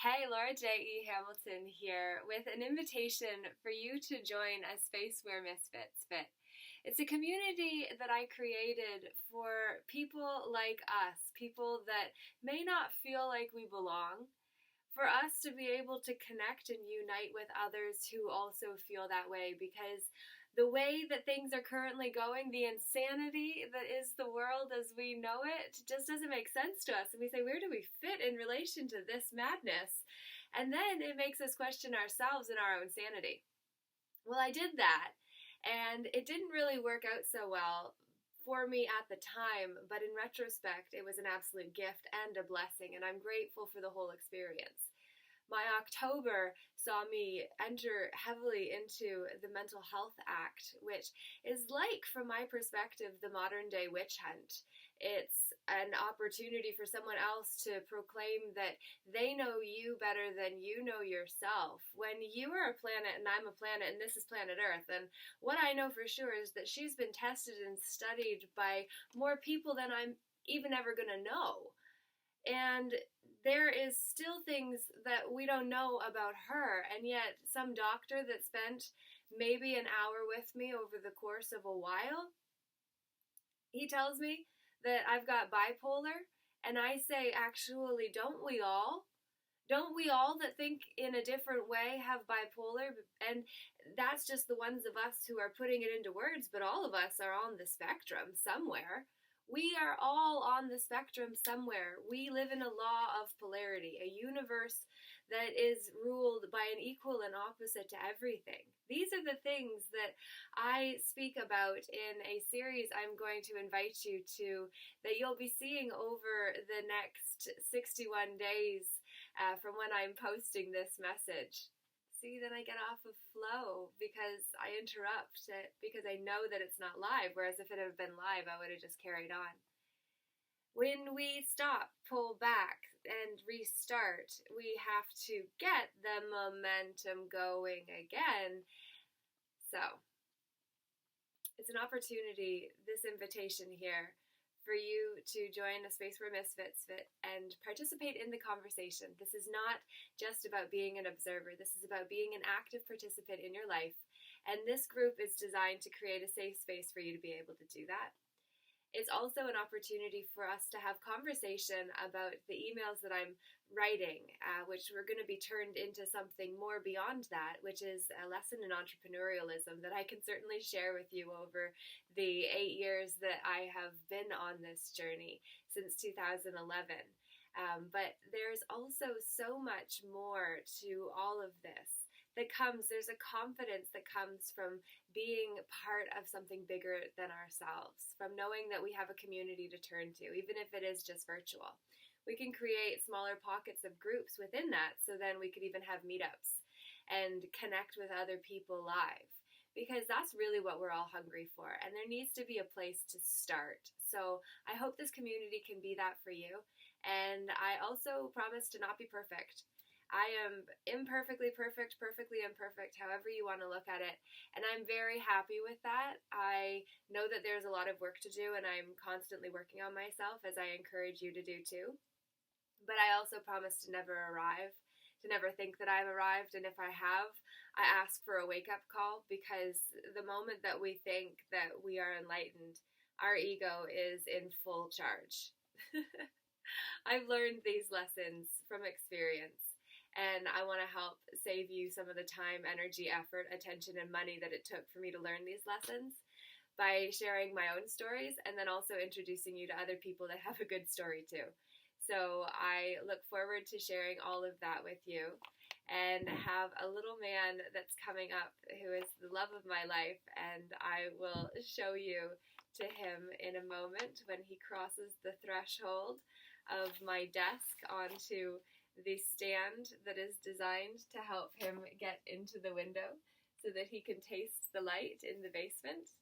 Hey, Laura J.E. Hamilton here with an invitation for you to join a space where Misfits fit. It's a community that I created for people like us, people that may not feel like we belong, for us to be able to connect and unite with others who also feel that way, because the way that things are currently going, the insanity that is the world as we know it, just doesn't make sense to us. And we say, where do we fit in relation to this madness? And then it makes us question ourselves and our own sanity. Well, I did that, and it didn't really work out so well for me at the time, but in retrospect, it was an absolute gift and a blessing, and I'm grateful for the whole experience. My October saw me enter heavily into the Mental Health Act, which is like, from my perspective, the modern day witch hunt. It's an opportunity for someone else to proclaim that they know you better than you know yourself. When you are a planet and I'm a planet and this is planet Earth, and what I know for sure is that she's been tested and studied by more people than I'm even ever going to know. And there is still things that we don't know about her, and yet some doctor that spent maybe an hour with me over the course of a while, he tells me that I've got bipolar, and I say, actually, don't we all? Don't we all that think in a different way have bipolar? And that's just the ones of us who are putting it into words, but all of us are on the spectrum somewhere. We are all on the spectrum somewhere. We live in a law of polarity, a universe that is ruled by an equal and opposite to everything. These are the things that I speak about in a series I'm going to invite you to, that you'll be seeing over the next 61 days from when I'm posting this message. See, then I get off of flow because I interrupt it because I know that it's not live, whereas if it had been live, I would have just carried on. When we stop, pull back, and restart, we have to get the momentum going again. So, it's an opportunity, this invitation here, for you to join a space where Misfits fit and participate in the conversation. This is not just about being an observer. This is about being an active participant in your life. And this group is designed to create a safe space for you to be able to do that. It's also an opportunity for us to have conversation about the emails that I'm writing, which we're going to be turned into something more beyond that, which is a lesson in entrepreneurialism that I can certainly share with you over the 8 years that I have been on this journey since 2011. But there's also so much more to all of this that comes. There's a confidence that comes from being part of something bigger than ourselves, from knowing that we have a community to turn to, even if it is just virtual. We can create smaller pockets of groups within that, so then we could even have meetups and connect with other people live, because that's really what we're all hungry for, and there needs to be a place to start. So I hope this community can be that for you, and I also promise to not be perfect. I am imperfectly perfect, perfectly imperfect, however you want to look at it. And I'm very happy with that. I know that there's a lot of work to do, and I'm constantly working on myself, as I encourage you to do too. But I also promise to never arrive, to never think that I've arrived. And if I have, I ask for a wake-up call, because the moment that we think that we are enlightened, our ego is in full charge. I've learned these lessons from experience. And I want to help save you some of the time, energy, effort, attention, and money that it took for me to learn these lessons by sharing my own stories, and then also introducing you to other people that have a good story too. So I look forward to sharing all of that with you, and have a little man that's coming up who is the love of my life, and I will show you to him in a moment when he crosses the threshold of my desk onto the stand that is designed to help him get into the window so that he can taste the light in the basement.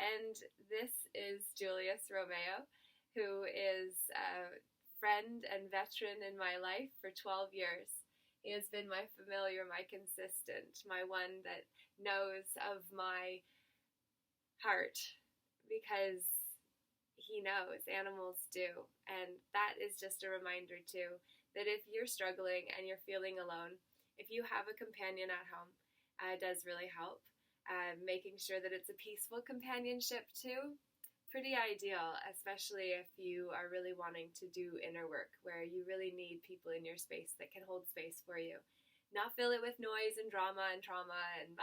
And this is Julius Romeo, who is a friend and veteran in my life for 12 years. He has been my familiar, my consistent, my one that knows of my heart, because he knows, animals do. And that is just a reminder too, that if you're struggling and you're feeling alone, if you have a companion at home, it does really help. Making sure that it's a peaceful companionship too. Pretty ideal, especially if you are really wanting to do inner work where you really need people in your space that can hold space for you. Not fill it with noise and drama and trauma and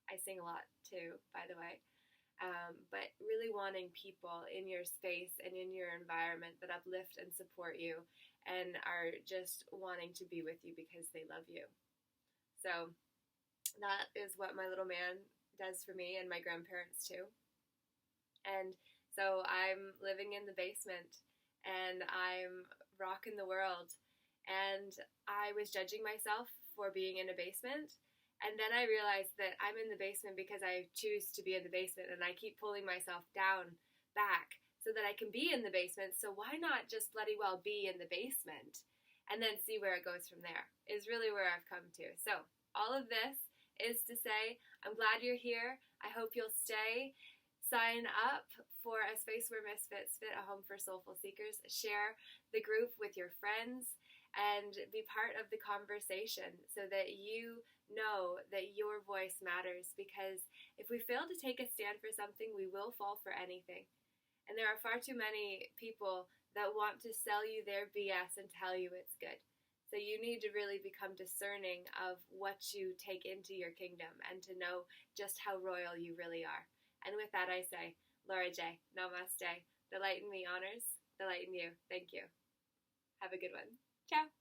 I sing a lot too, by the way. But really wanting people in your space and in your environment that uplift and support you and are just wanting to be with you because they love you. So that is what my little man does for me and my grandparents too. And so I'm living in the basement and I'm rocking the world. And I was judging myself for being in a basement. And then I realized that I'm in the basement because I choose to be in the basement and I keep pulling myself down back so that I can be in the basement. So why not just bloody well be in the basement and then see where it goes from there is really where I've come to. So all of this is to say, I'm glad you're here. I hope you'll stay. Sign up for A Space Where Misfits Fit, a home for soulful seekers. Share the group with your friends and be part of the conversation so that you know that your voice matters, because if we fail to take a stand for something, we will fall for anything. And there are far too many people that want to sell you their BS and tell you it's good. So you need to really become discerning of what you take into your kingdom and to know just how royal you really are. And with that I say, Laura J, namaste. The light in me honors the light in you. Thank you. Have a good one. Ciao.